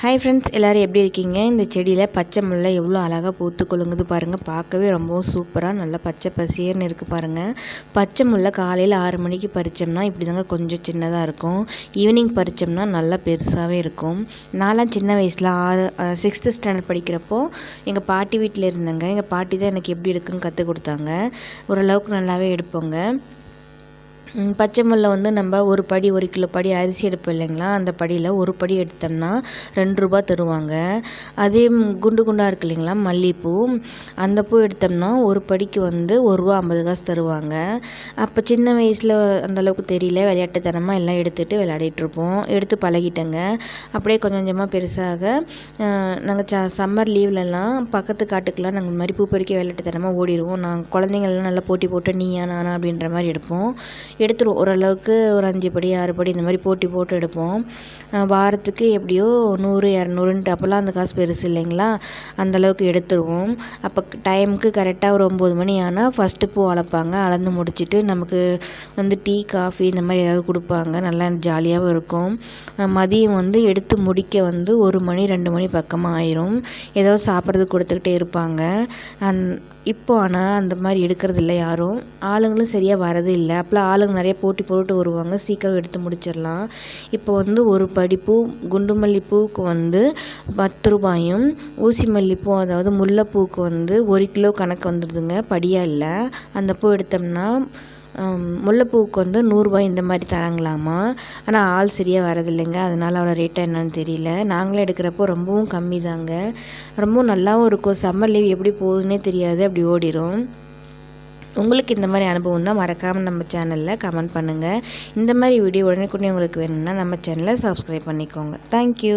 Hi friends, எல்லோரும் எப்படி இருக்கீங்க? இந்த செடியில் பச்சை முல்லை எவ்வளோ அழகாக பூத்து குலுங்குது பாருங்கள். பார்க்கவே ரொம்பவும் சூப்பராக நல்லா பச்சை பசேர்னு இருக்குது பாருங்கள். பச்சை முல்லை காலையில் 6 மணிக்கு பறித்தோம்னா இப்படி தாங்க கொஞ்சம் சின்னதாக இருக்கும். ஈவினிங் பறித்தோம்னா நல்லா பெருசாகவே இருக்கும். நான்லாம் சின்ன வயசில் 6th ஸ்டாண்டர்ட் படிக்கிறப்போ எங்கள் பாட்டி வீட்டில் இருந்தேங்க. எங்கள் பாட்டி தான் எனக்கு எப்படி இருக்குன்னு கற்றுக் கொடுத்தாங்க. ஓரளவுக்கு நல்லாவே எடுப்போங்க. பச்சை முல்லை வந்து நம்ம ஒரு படி 1 கிலோ படி அரிசி எடுப்போம் இல்லைங்களா, அந்த படியில் ஒரு படி எடுத்தோம்னா 2 ரூபா தருவாங்க. அதே குண்டு குண்டாக இருக்கு இல்லைங்களா மல்லிகைப்பூ, அந்த பூ எடுத்தோம்னா ஒரு படிக்கு வந்து 1 ரூபா 50 காசு தருவாங்க. அப்போ சின்ன வயசில் அந்தளவுக்கு தெரியல, விளையாட்டுத்தனமாக எல்லாம் எடுத்துகிட்டு விளையாடிட்டுருப்போம். எடுத்து பழகிட்டேங்க. அப்படியே கொஞ்சம் கொஞ்சமாக பெருசாக நாங்கள் சம்மர் லீவ்லலாம் பக்கத்து காட்டுக்கெலாம் நாங்கள் இந்த மாதிரி பூ பறிக்க விளையாட்டுத்தனமாக ஓடிடுவோம். நாங்கள் குழந்தைங்கள்லாம் நல்லா போட்டி போட்டு நீயா நானா அப்படின்ற மாதிரி எடுப்போம். எடுத்துருவோம். ஓரளவுக்கு ஒரு 5 படி 6 படி இந்த மாதிரி போட்டி போட்டு எடுப்போம். வாரத்துக்கு எப்படியோ 100 200ன்ட்டு அப்போல்லாம் அந்த காசு பெருசு இல்லைங்களா, அந்தளவுக்கு எடுத்துருவோம். அப்போ டைமுக்கு கரெக்டாக ஒரு 9 மணி ஆனால் ஃபஸ்ட்டு பூ அளப்பாங்க. அளந்து முடிச்சுட்டு நமக்கு வந்து டீ காஃபி இந்த மாதிரி ஏதாவது கொடுப்பாங்க. நல்லா ஜாலியாகவும் இருக்கும். மதியம் வந்து எடுத்து முடிக்க வந்து 1 மணி 2 மணி பக்கமாக ஆயிரும். ஏதாவது சாப்பிட்றதுக்கு கொடுத்துக்கிட்டே இருப்பாங்க. இப்போ ஆனால் அந்த மாதிரி எடுக்கிறது இல்லை யாரும். ஆளுங்களும் சரியாக வரது இல்லை. அப்போலாம் ஆளுங்க நிறைய போட்டி போட்டு வருவாங்க, சீக்கிரம் எடுத்து முடிச்சிடலாம். இப்போ வந்து ஒரு படிப்பூ குண்டு மல்லிப்பூவுக்கு வந்து 10 ரூபாயும், ஊசி மல்லிப்பூ அதாவது முல்லைப்பூவுக்கு வந்து 1 கிலோ கணக்கு வந்துடுதுங்க, படியாக இல்லை. அந்த பூ எடுத்தோம்னா முல்லைப்பூவுக்கு வந்து 100 ரூபாய் இந்த மாதிரி தராங்களாமா. ஆனால் ஆள் சரியாக வரதில்லைங்க, அதனால் அவ்வளோ ரேட்டாக என்னன்னு தெரியல. நாங்களே எடுக்கிறப்போ ரொம்பவும் கம்மி தாங்க. ரொம்பவும் நல்லாவும் இருக்கும். சம்மர் லீவ் எப்படி போகுதுன்னே தெரியாது, அப்படி ஓடிடும். உங்களுக்கு இந்த மாதிரி அனுபவம் தான் மறக்காமல் நம்ம சேனலில் கமெண்ட் பண்ணுங்கள். இந்த மாதிரி வீடியோ உடனே உங்களுக்கு வேணும்னா நம்ம சேனலை சப்ஸ்கிரைப் பண்ணிக்கோங்க. தேங்க்யூ.